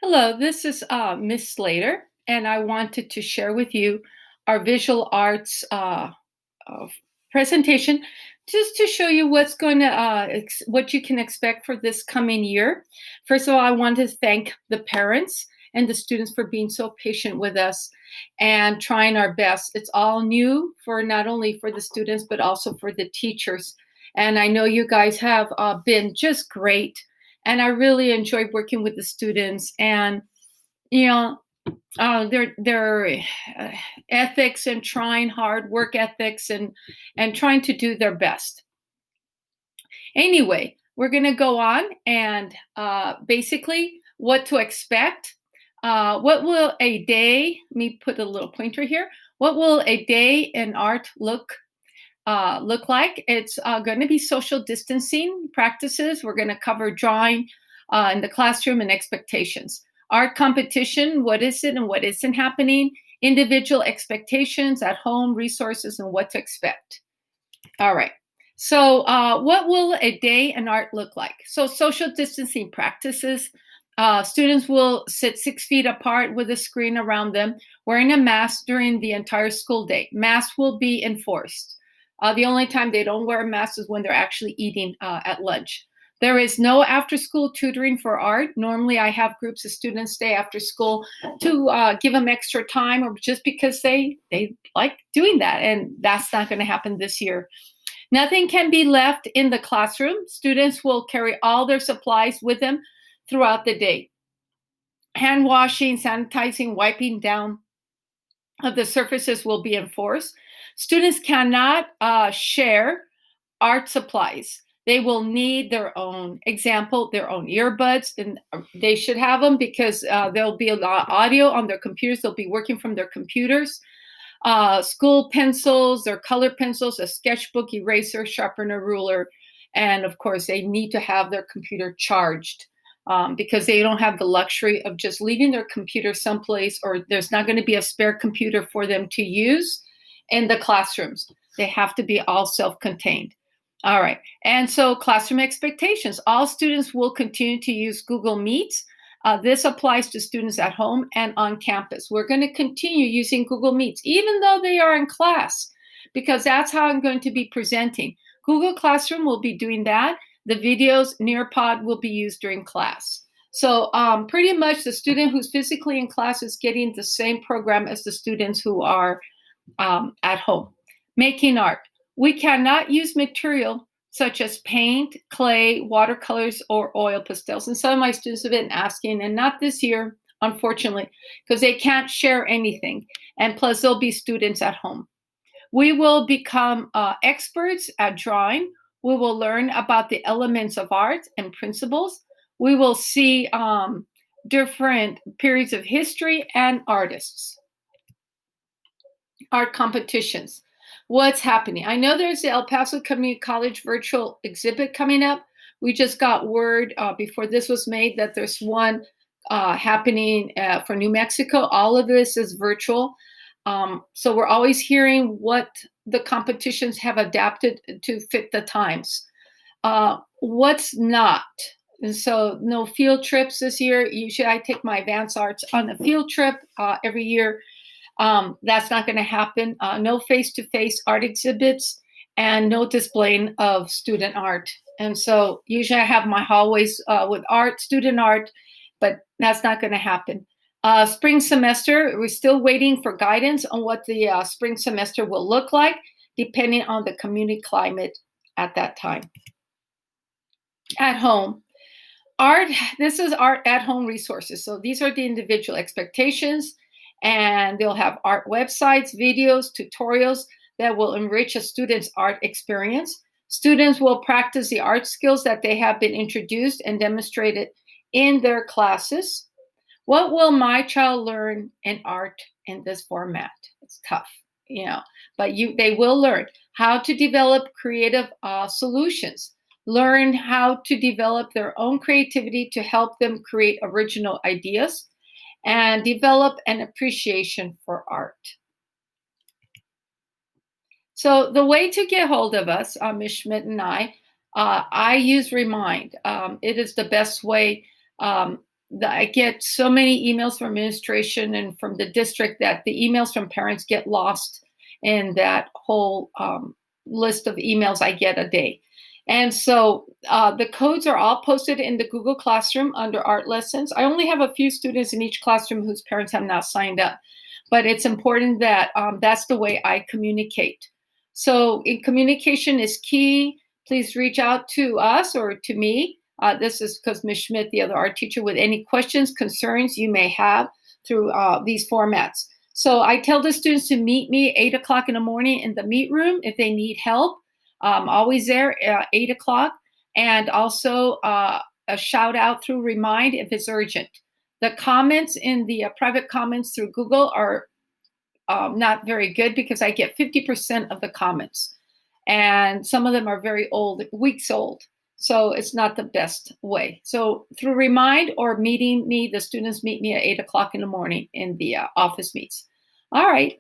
Hello, this is Miss Slater, and I wanted to share with you our visual arts uh, presentation, just to show you what's going to what you can expect for this coming year. First of all, I want to thank the parents and the students for being so patient with us and trying our best. It's all new for not only for the students but also for the teachers, and I know you guys have been just great. And I really enjoyed working with the students, and you know, their ethics and trying hard work ethics and trying to do their best. Anyway, we're going to go on and basically what to expect. What will a day? Let me put a little pointer here. What will a day in art look like? It's going to be social distancing practices. We're going to cover drawing in the classroom and expectations. Art competition, what is it and what isn't happening? Individual expectations at home, resources, and what to expect. All right. So what will a day in art look like? So social distancing practices. Students will sit 6 feet apart with a screen around them, wearing a mask during the entire school day. Masks will be enforced. The only time they don't wear masks is when they're actually eating at lunch. There is no after-school tutoring for art. Normally, I have groups of students stay after school to give them extra time, or just because they like doing that, and that's not going to happen this year. Nothing can be left in the classroom. Students will carry all their supplies with them throughout the day. Hand washing, sanitizing, wiping down of the surfaces will be enforced. Students cannot share art supplies. They will need their own, example, their own earbuds, and they should have them because there'll be a lot of audio on their computers. They'll be working from their computers. School pencils, their color pencils, a sketchbook, eraser, sharpener, ruler, and of course they need to have their computer charged because they don't have the luxury of just leaving their computer someplace, or there's not going to be a spare computer for them to use in the classrooms. They have to be all self-contained. All right, and so classroom expectations. All students will continue to use Google Meets. This applies to students at home and on campus. We're going to continue using Google Meets, even though they are in class, because that's how I'm going to be presenting. Google Classroom will be doing that. The videos, Nearpod, will be used during class. So pretty much the student who's physically in class is getting the same program as the students who are at home. Making art. We cannot use material such as paint, clay, watercolors, or oil pastels. And some of my students have been asking, and not this year, unfortunately, because they can't share anything. And plus, there'll be students at home. We will become experts at drawing. We will learn about the elements of art and principles. We will see different periods of history and artists. Art competitions. What's happening? I know there's the El Paso Community College virtual exhibit coming up. We just got word before this was made that there's one happening for New Mexico. All of this is virtual. So we're always hearing what the competitions have adapted to fit the times. What's not? And so no field trips this year. Usually I take my advanced arts on a field trip every year. That's not going to happen. No face-to-face art exhibits and no displaying of student art. And so usually I have my hallways with art, student art, but that's not going to happen. Spring semester, we're still waiting for guidance on what the spring semester will look like, depending on the community climate at that time. At home. Art, this is art at home resources. So these are the individual expectations. And they'll have art websites, videos, tutorials that will enrich a student's art experience. Students will practice the art skills that they have been introduced and demonstrated in their classes. What will my child learn in art in this format? It's tough, but they will learn how to develop creative solutions, learn how to develop their own creativity to help them create original ideas, and develop an appreciation for art. So the way to get hold of us, Ms. Schmidt and I use Remind. It is the best way. I get so many emails from administration and from the district that the emails from parents get lost in that whole list of emails I get a day. And so the codes are all posted in the Google Classroom under art lessons. I only have a few students in each classroom whose parents have not signed up, but it's important that that's the way I communicate. So communication is key. Please reach out to us or to me. This is because Ms. Schmidt, the other art teacher, with any questions, concerns you may have through these formats. So I tell the students to meet me 8 o'clock in the morning in the meet room if they need help. I'm always there at 8 o'clock. And also a shout out through Remind if it's urgent. The comments in the private comments through Google are not very good because I get 50% of the comments. And some of them are very old, weeks old. So it's not the best way. So through Remind or meeting me, the students meet me at 8 o'clock in the morning in the office meets. All right.